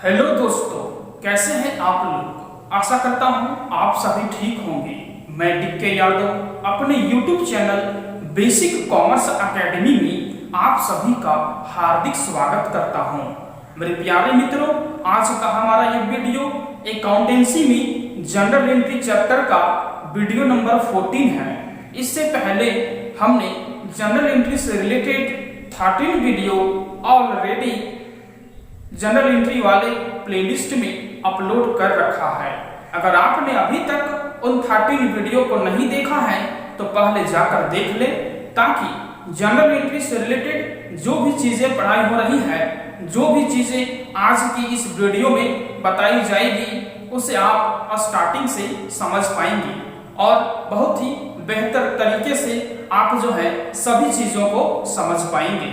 Hello दोस्तों, कैसे हैं आप लोग। आशा करता हूं आप सभी ठीक होंगे। मैं डीके यादव अपने YouTube channel basic commerce academy में आप सभी का हार्दिक स्वागत करता हूं। मेरे प्यारे मित्रों, आज का हमारा ये वीडियो अकाउंटेंसी में जनरल एंट्री चैप्टर का वीडियो नंबर 14 है। इससे पहले हमने जनरल एंट्री से related 13 video already general entry वाले प्लेलिस्ट में अपलोड कर रखा है। अगर आपने अभी तक उन 13 वीडियो को नहीं देखा है तो पहले जाकर देख ले, ताकि जनरल एंट्री से रिलेटेड जो भी चीजें पढ़ाई हो रही है, जो भी चीजें आज की इस वीडियो में बताई जाएगी, उसे आप स्टार्टिंग से समझ पाएंगे और बहुत ही बेहतर तरीके से आप जो है सभी चीजों को समझ पाएंगे।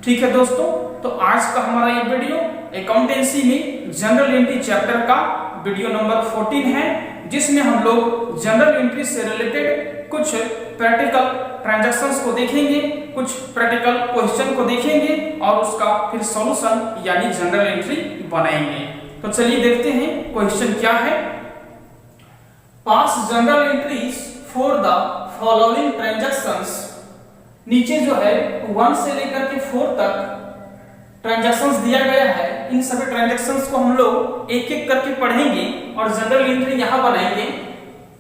ठीक है दोस्तों, तो आज का हमारा ये वीडियो अकाउंटेंसी में जनरल एंट्री चैप्टर का वीडियो नंबर 14 है, जिसमें हम लोग जनरल एंट्री से रिलेटेड कुछ प्रैक्टिकल ट्रांजैक्शंस को देखेंगे, कुछ प्रैक्टिकल क्वेश्चन को देखेंगे और उसका फिर सॉल्यूशन यानी जनरल एंट्री बनाएंगे। तो चलिए देखते हैं क्वेश्चन क्या है। Pass general entries for the following transactions. नीचे जो है 1 से लेकर के 4 तक ट्रांजैक्शंस दिया गया है। इन सभी ट्रांजैक्शंस को हम लोग एक एक करके पढ़ेंगे और जनरल एंट्री यहां बनाएंगे।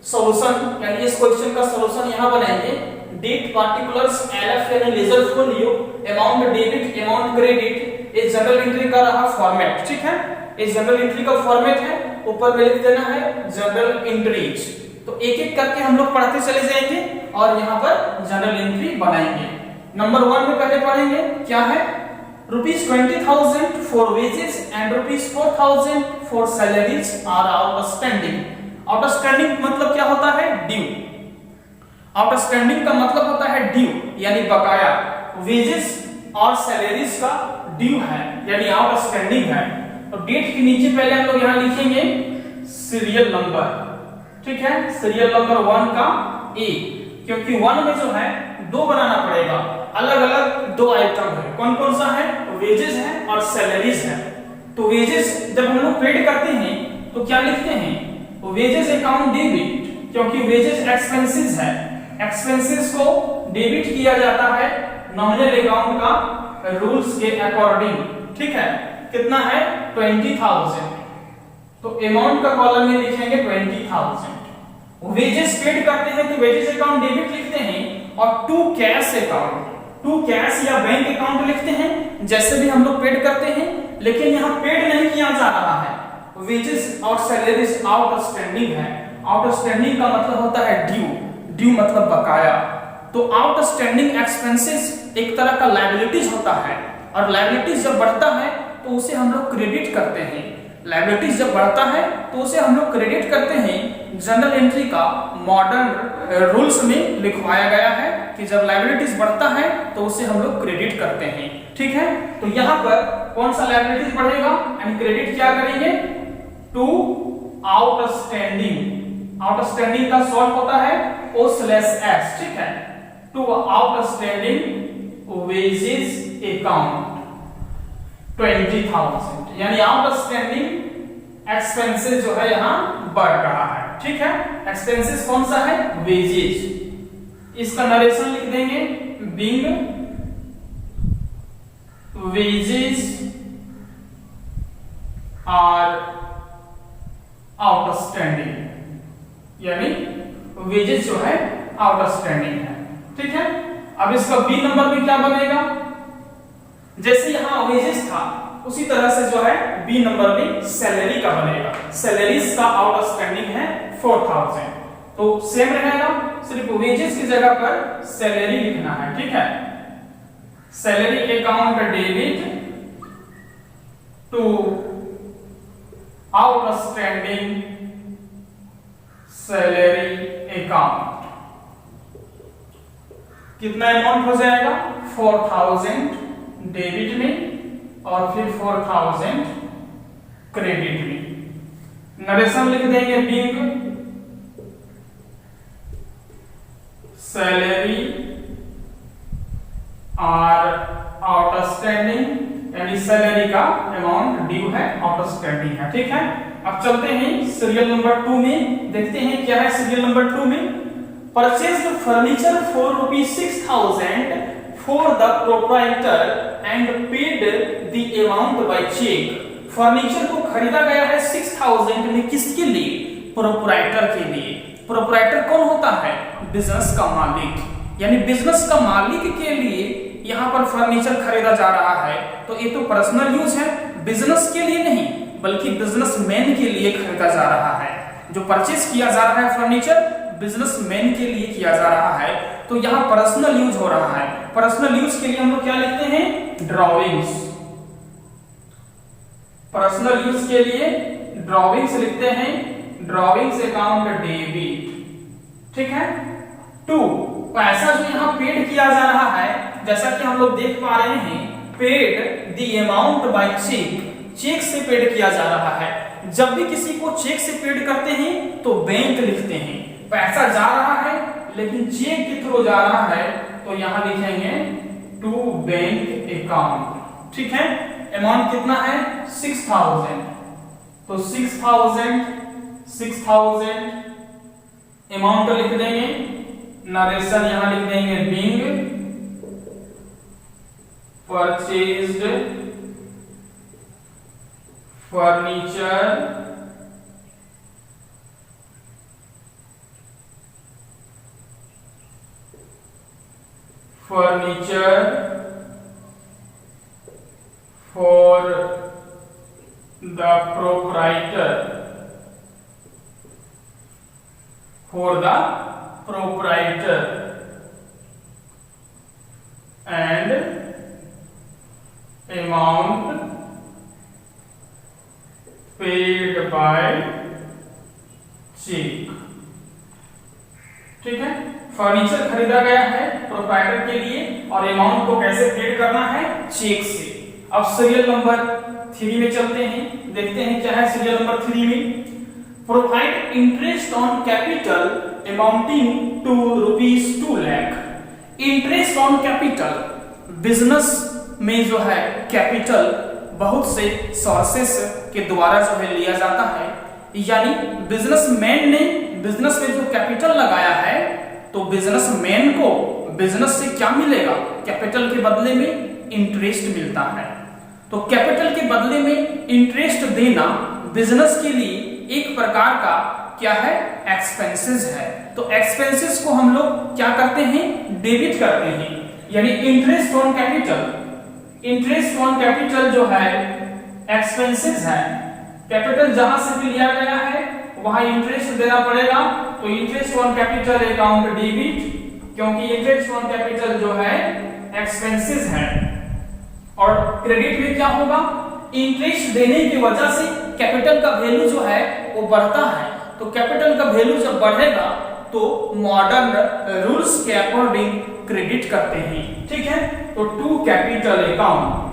सॉल्यूशन यानी इस क्वेश्चन का सॉल्यूशन यहां बनाएंगे। डेट पार्टिकुलर्स, एलएफ यानी ledger folio, amount debit, amount credit, ये जनरल एंट्री का रहा फॉर्मेट। ठीक है, ये जनरल एंट्री का फॉर्मेट है। ऊपर में लिख देना है जनरल एंट्रीज। तो एक एक करके हम लोग पढ़ते चले जाएंगे और यहाँ पर जनरल एंट्री बनाएंगे। नंबर 1 में पहले पढ़ेंगे क्या है। ₹20,000 for wages and ₹4,000 for salaries are outstanding। Outstanding मतलब क्या होता है? ड्यू। आउटस्टैंडिंग का मतलब होता है ड्यू यानी बकाया। वेजेस और सैलरीज का ड्यू है यानी आउटस्टैंडिंग है। और डेट के नीचे पहले हम लोग यहाँ लिखेंगे सीरियल नंबर। ठीक है, सीरियल नंबर 1 का ए, क्योंकि 1 में जो है 2 बनाना पड़ेगा। अलग अलग 2 आइटम है। कौन कौन सा है? वेजेस है और सैलरीज है। तो वेजेस जब हम लोग पेड करते हैं तो क्या लिखते हैं? वेजेस अकाउंट डेबिट, क्योंकि वेजेस एक्सपेंसेस है। एक्सपेंसेस को डेबिट किया जाता है नॉमिनल अकाउंट का रूल्स के अकॉर्डिंग। ठीक है, कितना है? 20,000। तो अमाउंट का कॉलम में लिखेंगे 20,000। वेजेस पेड करते हैं तो वेजेस अकाउंट डेबिट लिखते हैं और to cash account, to cash या बैंक अकाउंट लिखते हैं, जैसे भी हम लोग पेड करते हैं। लेकिन यहाँ पेड नहीं किया जा रहा है, वेजेस और सैलरीज आउटस्टैंडिंग है। आउटस्टैंडिंग का मतलब होता है ड्यू, ड्यू मतलब बकाया। तो आउटस्टैंडिंग एक्सपेंसेस एक तरह का लायबिलिटीज होता है और लायबिलिटीज जब बढ़ता है तो उसे हम लोग क्रेडिट करते हैं। लायबिलिटीज जब बढ़ता है तो उसे हम लोग क्रेडिट करते हैं। जनरल एंट्री का मॉडर्न रूल्स में लिखवाया गया है कि जब लायबिलिटीज बढ़ता है तो उसे हम लोग क्रेडिट करते हैं। ठीक है, तो यहाँ पर कौन सा लायबिलिटीज बढ़ेगा एंड क्रेडिट क्या करेंगे? To outstanding. आउटस्टैंडिंग का शॉर्ट होता है O/S। ठीक है, टू आउटस्टैंडिंग वेजेस अकाउंट 20,000 यानी आउटस्टैंडिंग एक्सपेंसेस जो है यहाँ बढ़ रहा है। ठीक है, एक्सपेंसेस कौन सा है? वेजेस। इसका नरेशन लिख देंगे बीइंग वेजेस आर आउटस्टैंडिंग यानी वेजेस जो है आउटस्टैंडिंग है। ठीक है, अब इसका बी नंबर में क्या बनेगा? जैसे यहां वेजेस था उसी तरह से जो है बी नंबर में सैलरी का बनेगा। सैलरीज का आउटस्टैंडिंग है 4,000, तो सेम रहेगा, सिर्फ वेजेस की जगह पर सैलरी लिखना है। ठीक है, salary account debit to outstanding salary account. कितना अमाउंट हो जाएगा? 4,000 डेबिट में और फिर 4,000 क्रेडिट में। नरेशन लिख देंगे बीइंग सैलरी आर आउटस्टैंडिंग यानी सैलरी का अमाउंट ड्यू है, आउटस्टैंडिंग है। ठीक है, अब चलते हैं सीरियल नंबर 2 में, देखते हैं क्या है सीरियल नंबर 2 में। Purchased furniture for ₹6,000 for the proprietor and paid the amount by cheque. Furniture को खरीदा गया है 6,000 में, किसके लिए? प्रोप्राइटर के लिए। प्रोप्राइटर कौन होता है? बिजनेस का मालिक। यानी बिजनेस का मालिक के लिए यहाँ पर फर्नीचर खरीदा जा रहा है, तो ये तो पर्सनल यूज है, बिजनेस के लिए नहीं बल्कि बिजनेसमैन के लिए खरीदा जा रहा है। जो परचेज किया जा रहा है फर्नीचर बिजनेसमैन के लिए किया जा रहा है, तो यहाँ पर्सनल यूज हो रहा है। पर्सनल यूज के लिए हम लोग क्या लिखते हैं? ड्रॉइंग्स। पर्सनल यूज के लिए ड्रॉइंग्स लिखते हैं, ड्रॉइंग्स अकाउंट डेबिट। ठीक है। 2, पैसा जो यहाँ पेड किया जा रहा है, जैसा कि हम लोग देख पा रहे हैं, paid the amount by cheque, cheque से पेड किया जा रहा है। जब भी किसी को चेक से पेड करते हैं तो बैंक लिखते हैं। पैसा जा रहा है लेकिन चेक के थ्रू जा रहा है, तो यहां लिखेंगे टू बैंक अकाउंट। ठीक है, अमाउंट कितना है? 6,000, तो 6,000 अमाउंट लिख देंगे। नरेशन यहां लिख देंगे being purchased furniture for the proprietor and amount paid by check। ठीक है, फर्नीचर खरीदा गया है प्रोप्राइटर के लिए और अमाउंट को कैसे पेड करना है? चेक से। अब सीरियल नंबर 3 में चलते हैं, देखते हैं क्या है सीरियल नंबर 3 में। Provide interest on capital amounting to ₹2 lakh. Interest on capital, business में जो है कैपिटल बहुत से सोर्सेस के द्वारा जो है लिया जाता है, यानी बिजनेसमैन ने बिजनेस में जो कैपिटल लगाया है, तो बिजनेसमैन को बिजनेस से क्या मिलेगा? कैपिटल के बदले में इंटरेस्ट मिलता है। तो कैपिटल के बदले में इंटरेस्ट देना बिजनेस के लिए एक प्रकार का क्या है? एक्सपेंसेस है। तो एक्सपेंसेस को हम लोग क्या करते हैं? डेबिट करते हैं। यानी इंटरेस्ट ऑन कैपिटल जो है एक्सपेंसेस है। कैपिटल जहां से भी लिया गया है वहां इंटरेस्ट देना पड़ेगा, तो interest on capital account debit, क्योंकि इंटरेस्ट ऑन कैपिटल जो है एक्सपेंसेस है। और क्रेडिट में क्या होगा? इंटरेस्ट देने की वजह से कैपिटल का वैल्यू जो है वो बढ़ता है, तो कैपिटल का वैल्यू जब बढ़ेगा तो मॉडर्न रूल्स के अकॉर्डिंग क्रेडिट करते हैं। ठीक है, तो टू कैपिटल अकाउंट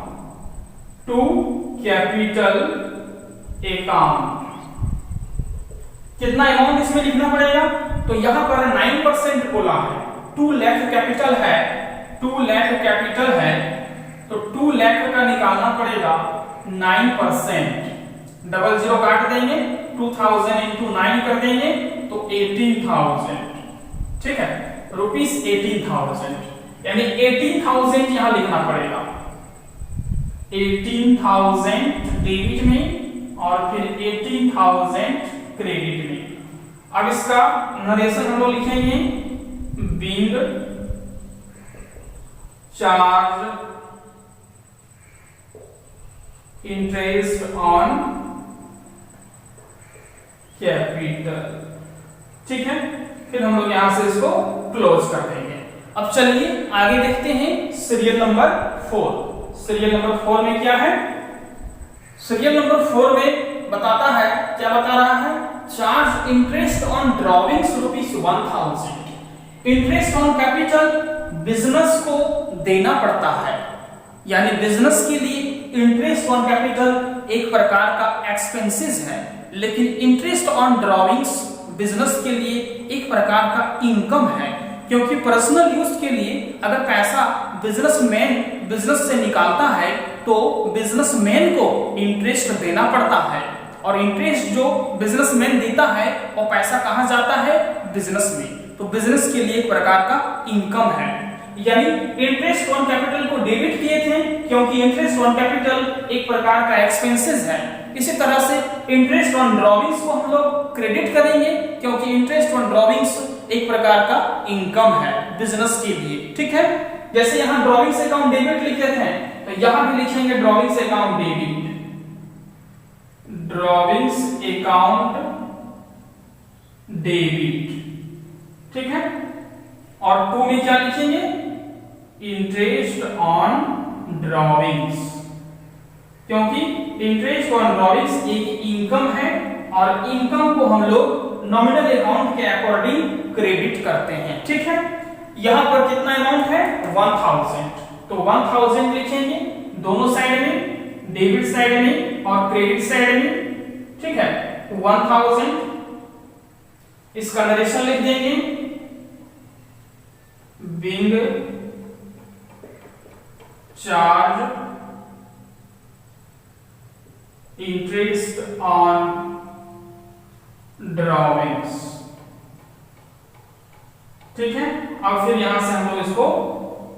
कितना अमाउंट इसमें लिखना पड़ेगा? तो यहां पर 9% बोला है। 2 लाख कैपिटल है, 2 लाख कैपिटल है, तो 2 लाख का निकालना पड़ेगा 9%। 00 काट देंगे, 2000 into 9 कर देंगे तो 18,000। ठीक है, ₹18,000, यानी 18,000 यहां लिखना पड़ेगा। 18,000 डेबिट में और फिर 18,000 क्रेडिट में। अब इसका नरेशन हम लोग लिखेंगे being charge interest on capital. ठीक है, फिर हम लोग यहां से इसको क्लोज कर देंगे। अब चलिए आगे देखते हैं सीरियल नंबर 4। सीरियल नंबर 4 में क्या है? सीरियल नंबर 4 में बताता है, क्या बता रहा है? Charge interest on drawings ₹1,000। Interest on capital business को देना पड़ता है, यानी बिजनेस के लिए इंटरेस्ट ऑन कैपिटल एक प्रकार का एक्सपेंसेस है, लेकिन इंटरेस्ट ऑन ड्रॉइंग्स बिजनेस के लिए एक प्रकार का इनकम है, क्योंकि पर्सनल यूज के लिए अगर पैसा बिजनेसमैन बिजनेस से निकालता है तो बिजनेसमैन को इंटरेस्ट देना पड़ता है, और इंटरेस्ट जो बिजनेसमैन देता है वो पैसा कहाँ जाता है? बिजनेस में। तो बिजनेस के लिए एक प्रकार का इनकम है, यानी इंटरेस्ट ऑन कैपिटल को डेबिट किए थे क्योंकि इंटरेस्ट ऑन कैपिटल एक प्रकार का एक्सपेंसेस है। इसी तरह से इंटरेस्ट ऑन ड्रॉविंग्स को हम लोग क्रेडिट करेंगे क्योंकि इंटरेस्ट ऑन ड्रॉविंग्स एक प्रकार का इनकम है बिजनेस के लिए, ठीक है। जैसे यहाँ ड्रॉविंग्स अकाउंट डेबिट लिखे थे तो यहाँ भी लिखेंगे drawings account debit, drawings account debit, ठीक है। और 2 में क्या लिखेंगे? इंटरेस्ट ऑन ड्रॉविंग्स, क्योंकि इंटरेस्ट ऑन ड्रॉविंग्स एक इनकम है और इनकम को हम लोग नॉमिनल अकाउंट के अकॉर्डिंग क्रेडिट करते हैं, ठीक है। यहां पर कितना अमाउंट है? 1000, तो 1000 लिखेंगे दोनों साइड में, डेबिट साइड में और क्रेडिट साइड में, ठीक है। 1000 इसका नरेशन लिख देंगे, being charged interest on drawings, ठीक है। अब फिर यहां से हम लोग इसको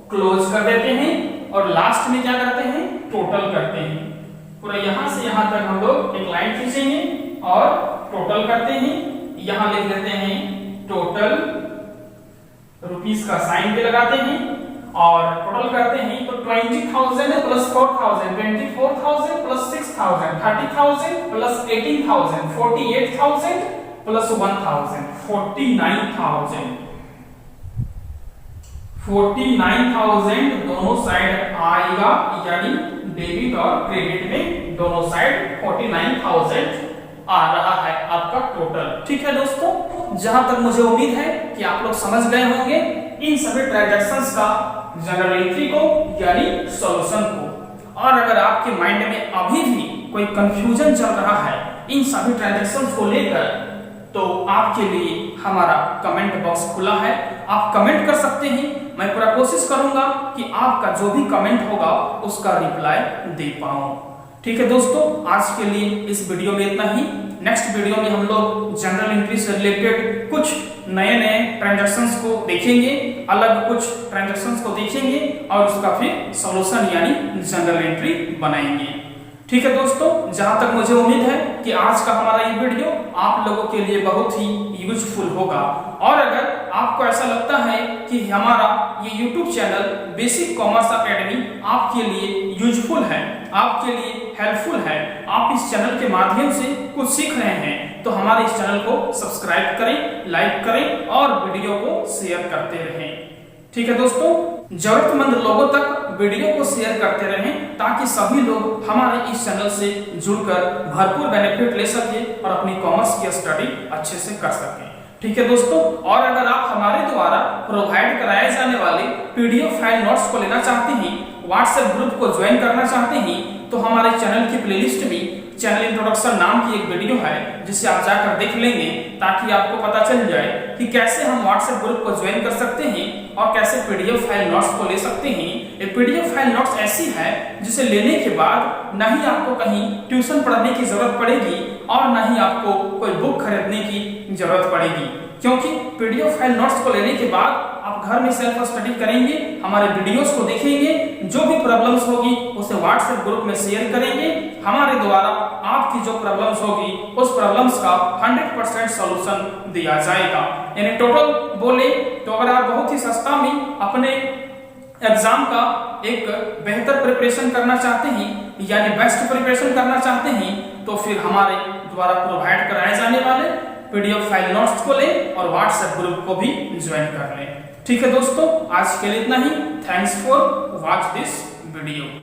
क्लोज कर देते हैं और लास्ट में क्या करते हैं? टोटल करते हैं। पूरा यहां से यहां तक हम लोग एक लाइन खींचेंगे और टोटल करते हैं। यहां लिख देते हैं टोटल, रुपीस का साइन पे लगाते हैं और टोटल करते हैं तो 20,000 प्लस 4,000, 24,000 प्लस 6,000, 30,000 प्लस 18,000, 48,000 प्लस 1,000, 49,000। 49,000 दोनों साइड आएगा, यानी डेबिट और क्रेडिट में दोनों साइड 49,000 आ रहा है आपका टोटल, ठीक है दोस्तों। जहां तक मुझे उम्मीद है कि आप लोग समझ गए होंगे इन सभी ट्रांजैक्शंस का जनरल एंट्री को यानी सॉल्यूशन को। और अगर आपके माइंड में अभी भी कोई कंफ्यूजन चल रहा है इन सभी ट्रांजैक्शंस को लेकर, तो आपके लिए हमारा कमेंट बॉक्स खुला है, आप कमेंट कर सकते हैं। मैं पूरा कोशिश करूंगा कि आपका जो भी कमेंट होगा उसका रिप्लाई दे पाऊं, ठीक है दोस्तों। आज के लिए इस वीडियो में इतना ही। नेक्स्ट वीडियो में हम लोग जनरल एंट्री से रिलेटेड कुछ नए ट्रांजैक्शंस को देखेंगे, अलग कुछ ट्रांजैक्शंस को देखेंगे और उसका फिर सॉल्यूशन यानी जनरल एंट्री बनाएंगे, ठीक है दोस्तों। जहां तक मुझे उम्मीद है कि आज का हमारा ये वीडियो आप लोगों के लिए बहुत ही यूजफुल होगा। और अगर आपको ऐसा लगता है कि हमारा ये YouTube channel basic commerce academy आपके लिए यूजफुल है, आपके लिए हेल्पफुल है, आप इस चैनल के माध्यम से कुछ सीख रहे हैं, तो हमारे इस चैनल को सब्सक्राइब करें, लाइक करें और वीडियो को शेयर करते रहें, ठीक है दोस्तों। जरूरतमंद लोगों तक वीडियो को शेयर करते रहें ताकि सभी लोग हमारे इस चैनल से जुड़कर भरपूर बेनिफिट ले सके और अपनी कॉमर्स की स्टडी अच्छे से कर सकें, ठीक है दोस्तों। और अगर आप हमारे द्वारा प्रोवाइड कराए जाने वाले पीडीएफ फाइल नोट्स को लेना चाहते हैं, व्हाट्सएप ग्रुप को ज्वाइन करना चाहते हैं, तो हमारे चैनल की प्लेलिस्ट में चैनल इंट्रोडक्शन नाम की एक वीडियो है जिसे आप जाकर देख लेंगे ताकि आपको पता चल जाए कि कैसे हम व्हाट्सएप ग्रुप को ज्वाइन कर सकते हैं और कैसे पीडीएफ फाइल नोट्स को ले सकते हैं। ये पीडीएफ फाइल नोट्स ऐसी है जिसे लेने के बाद न ही आपको कहीं ट्यूशन पढ़ने की जरूरत पड़ेगी और न ही आपको कोई बुक खरीदने की जरूरत पड़ेगी, क्योंकि पीडीएफ फाइल नोट्स को लेने के बाद आप घर में सेल्फ स्टडी करेंगे, हमारे वीडियोस को देखेंगे, जो भी प्रॉब्लम्स होगी उसे व्हाट्सएप ग्रुप में शेयर करेंगे। हमारे द्वारा आपकी जो प्रॉब्लम्स होगी उस प्रॉब्लम्स का 100% सॉल्यूशन दिया जाएगा। यानी टोटल बोले तो अगर आप बहुत ही सस्ता में अपने एग्जाम का एक बेहतर प्रिपरेशन करना चाहते हैं यानी बेस्ट प्रिपरेशन करना चाहते हैं, तो फिर हमारे द्वारा प्रोवाइड कराए जाने वाले पीडीएफ फाइल नोट्स को लें और व्हाट्सएप ग्रुप को भी ज्वाइन कर लें, ठीक है दोस्तों। आज के लिए इतना ही। Thanks for watch this video.